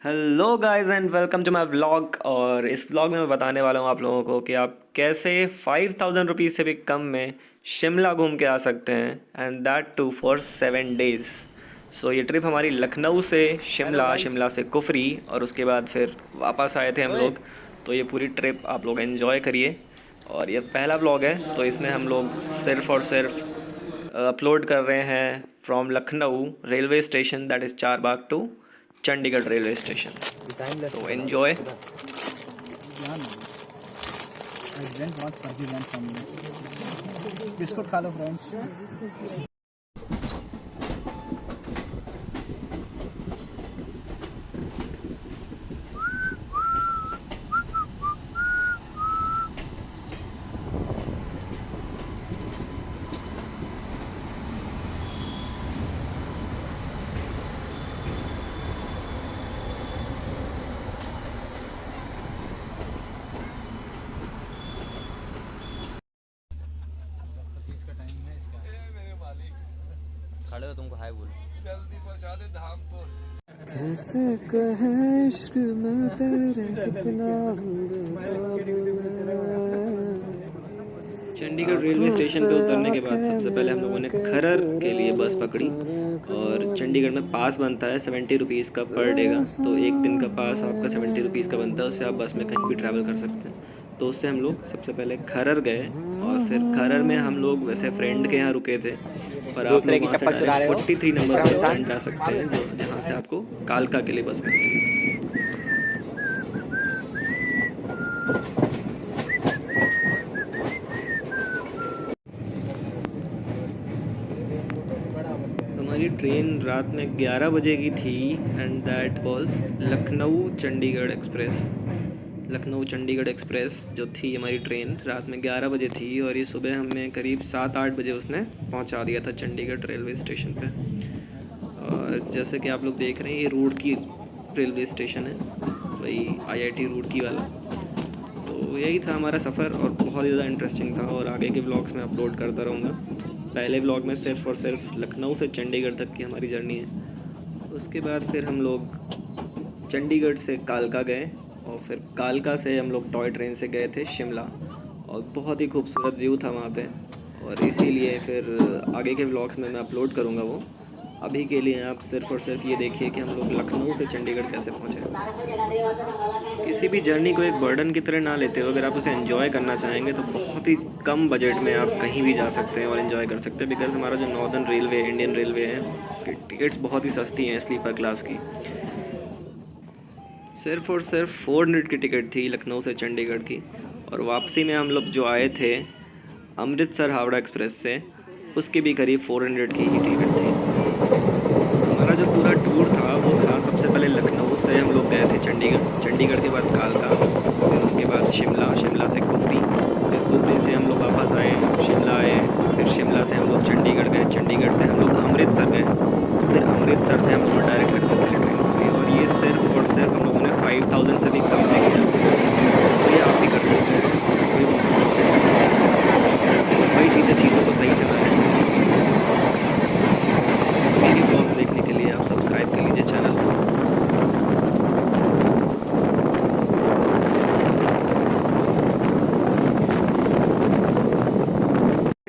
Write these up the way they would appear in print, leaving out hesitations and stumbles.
Hello guys and welcome to my vlog. और इस vlog में मैं बताने वाला हूँ आप लोगों को कि आप कैसे 5000 रुपीज़ से भी कम में शिमला घूम के आ सकते हैं, and that too for 7 days। सो ये ट्रिप हमारी लखनऊ से शिमला, शिमला से कुफरी और उसके बाद फिर वापस आए थे हम लोग। तो ये पूरी ट्रिप आप लोग एंजॉय करिए। और ये पहला व्लॉग है तो इसमें हम लोग सिर्फ़ और सिर्फ अपलोड कर रहे हैं from Lucknow railway station, that is Charbagh to Chandigarh railway station. So enjoy. Biscuit खा लो फ्रेंड्स। खड़े हो, तुमको हाय बोल। जल्दी पहुंचा दे धाम को। कैसे कहे इश्क में तेरे कितना चंडीगढ़ रेलवे स्टेशन पे उतरने के बाद सबसे पहले हम लोगों ने खरर के लिए बस पकड़ी। और चंडीगढ़ में पास बनता है 70 रुपीज़ का पर डे का। तो एक दिन का पास आपका 70 रुपीज़ का बनता है, उससे आप बस में कहीं भी ट्रैवल कर सकते हैं। तो उससे हम लोग सबसे पहले खरर गए और फिर खरर में हम लोग वैसे फ्रेंड के यहाँ रुके थे, पर आप लोग वहाँ से डायरेक्ट 43 नंबर बस स्टैंड जा सकते हैं, जो जहाँ से आपको कालका के लिए बस मिलती है। हमारी ट्रेन रात में 11 बजे की थी and that was Lucknow Chandigarh express. Lucknow Chandigarh express जो थी हमारी ट्रेन रात में 11 बजे थी, और ये सुबह हमें करीब 7-8 बजे उसने पहुंचा दिया था चंडीगढ़ रेलवे स्टेशन पे। और जैसे कि आप लोग देख रहे हैं ये रुड़की रेलवे स्टेशन है, वही IIT रुड़की वाला। तो यही था हमारा सफ़र और बहुत ही ज़्यादा इंटरेस्टिंग था, और आगे के व्लॉग्स में अपलोड करता रहूँगा। पहले व्लॉग में सिर्फ़ और सिर्फ लखनऊ से चंडीगढ़ तक की हमारी जर्नी है। उसके बाद फिर हम लोग चंडीगढ़ से कालका गए, और फिर कालका से हम लोग टॉय ट्रेन से गए थे शिमला, और बहुत ही खूबसूरत व्यू था वहाँ पे। और इसीलिए फिर आगे के व्लॉग्स में मैं अपलोड करूँगा वो। अभी के लिए आप सिर्फ़ और सिर्फ ये देखिए कि हम लोग लखनऊ से चंडीगढ़ कैसे पहुँचे। किसी भी जर्नी को एक बर्डन की तरह ना लेते हो, अगर आप उसे एंजॉय करना चाहेंगे तो बहुत ही कम बजट में आप कहीं भी जा सकते हैं और एंजॉय कर सकते हैं। बिकॉज़ हमारा जो नॉर्दर्न रेलवे, इंडियन रेलवे है, उसकी टिकट्स बहुत ही सस्ती हैं स्लीपर क्लास की। सिर्फ़ और सिर्फ 400 की टिकट थी लखनऊ से चंडीगढ़ की। और वापसी में हम लोग जो आए थे अमृतसर हावड़ा एक्सप्रेस से, उसकी भी करीब 400 की ही टिकट थी। हमारा जो पूरा टूर था वो था, सबसे पहले लखनऊ से हम लोग गए थे चंडीगढ़, चंडीगढ़ के बाद कालका, फिर उसके बाद शिमला, शिमला से कुफरी, फिर कुफरी से हम लोग वापस आए, शिमला आए, फिर शिमला से हम लोग चंडीगढ़ गए, चंडीगढ़ से हम लोग अमृतसर गए, फिर अमृतसर से हम लोग डायरेक्ट लखनऊ के लिए ट्रेन पकड़ी। और ये सिर्फ और सिर्फ हम लोगों ने 5000 से भी कम में किया। तो ये आप भी कर सकते हैं, बस वही चीज़ों को सही से मैनेज करें। मेरी ब्लॉग देखने के लिए आप सब्सक्राइब कर लीजिए चैनल को।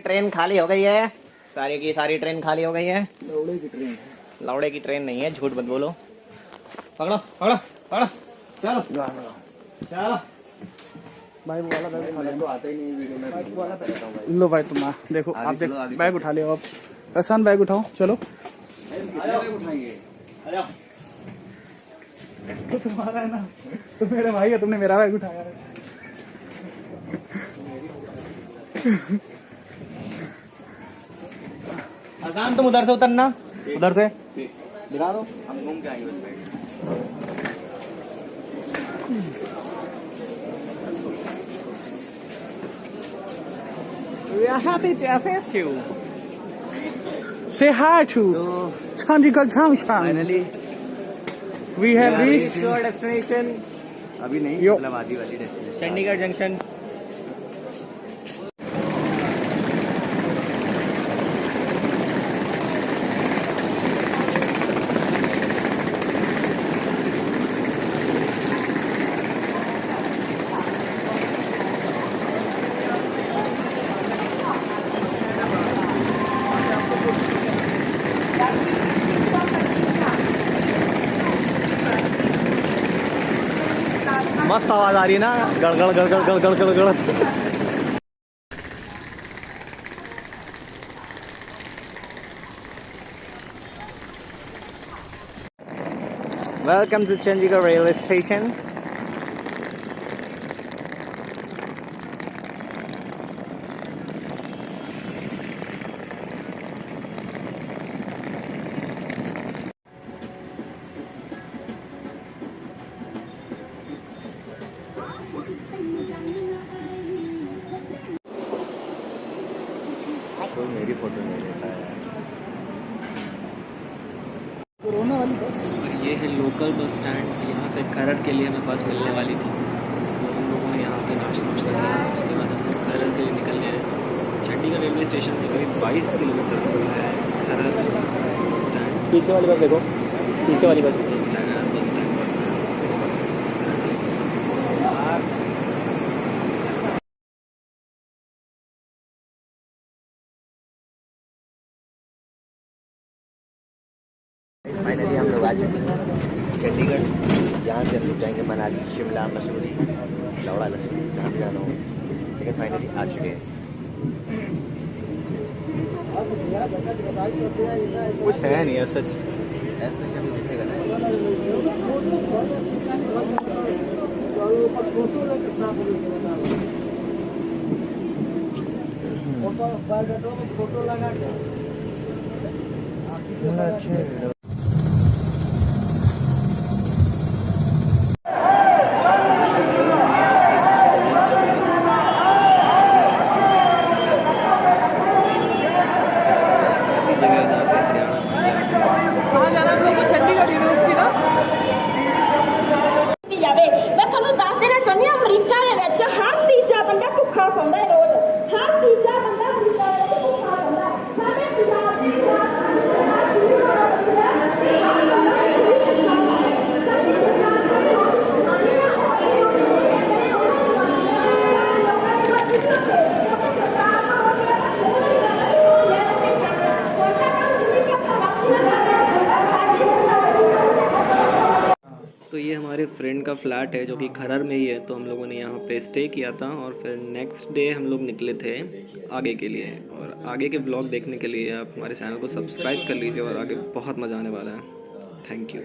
ट्रेन खाली हो गई है, सारी की सारी ट्रेन खाली हो गई है। लौड़े की ट्रेन, लौड़े की ट्रेन नहीं है, झूठ मत बोलो। पकड़ो पकड़ो पकड़ो, चलो चलो। भाई वो वाला बैग उठा तो आते ही नहीं वीडियो में। लो भाई, तुम देखो, आप देख बैग उठा लियो। आप आसान बैग उठाओ, चलो। उठाएंगे। तो तुम्हारा है ना, तुम मेरे भाई है, तुमने मेरा बैग उठाया है। आसान, तुम उधर से उतरना, उधर से दिखा दो, हम घूम के आएंगे उस side. We are happy to assist you. Say hi to Chandigarh Junction. Finally, We have reached your destination. अभी नहीं, यो। मतलब आधी वाली डेस्टिनेशन। चंडीगढ़ जंक्शन। मस्त आवाज आ रही है ना, गड़गड़ गड़गड़ गड़गड़ गड़गड़। Welcome to Chandigarh railway station. कोई मेरी फोटो नहीं लेता है। कोरोना वाली बस। और ये है लोकल बस स्टैंड। यहाँ से खरड़ के लिए हमें बस मिलने वाली थी, तो हम लोगों ने यहाँ पे नाश्ता नुश्ता किया। उसके बाद हम लोग खरड़ के लिए निकल गए। चंडीगढ़ रेलवे स्टेशन से करीब 22 किलोमीटर दूर है खरड़ बस स्टैंड। पीछे वाली बस देखो, पीछे वाली बस। बस स्टैंड पड़ता है, तो बस खरड़ के लिए बस में। फाइनली हम लोग आ चुके हैं चंडीगढ़। यहाँ से हम लोग जाएंगे मनाली, शिमला, मसूरी, लौड़ा लसूरी, जहाँ भी जाना हो। लेकिन फाइनली आ चुके हैं। कुछ है नहीं ऐसा, ऐसा अभी दिखेगा ना। फोटो लगा के अच्छे ऐसी जगह है जहाँ से हरियाणा कहाँ जाना है लोगों को? चंडीगढ़ यूनिवर्सिटी ना। ਜਾਵੇ ਮੈਂ ਤੁਹਾਨੂੰ ਦੱਸ ਦੇਣਾ ਚਾਹੁੰਦੀ ਹਾਂ ਅਮਰੀਕਾ ਦੇ ਵਿੱਚ ਹਰ ਤੀਜਾ ਬੰਦਾ ਭੁੱਖਾ ਸੌਂਦਾ ਹੈ ਰੋਜ਼। ਹਰ ਤੀਜਾ ਬੰਦਾ ਅਮਰੀਕਾ ਦੇ ਵਿੱਚ ਭੁੱਖਾ ਸੌਂਦਾ ਹੈ। ਸਾਡੇ ਪੰਜਾਬ ਦੇ तो ये हमारे फ्रेंड का फ्लैट है जो कि खरड़ में ही है। तो हम लोगों ने यहाँ पे स्टे किया था और फिर नेक्स्ट डे हम लोग निकले थे आगे के लिए। और आगे के ब्लॉग देखने के लिए आप हमारे चैनल को सब्सक्राइब कर लीजिए और आगे बहुत मज़ा आने वाला है। Thank you.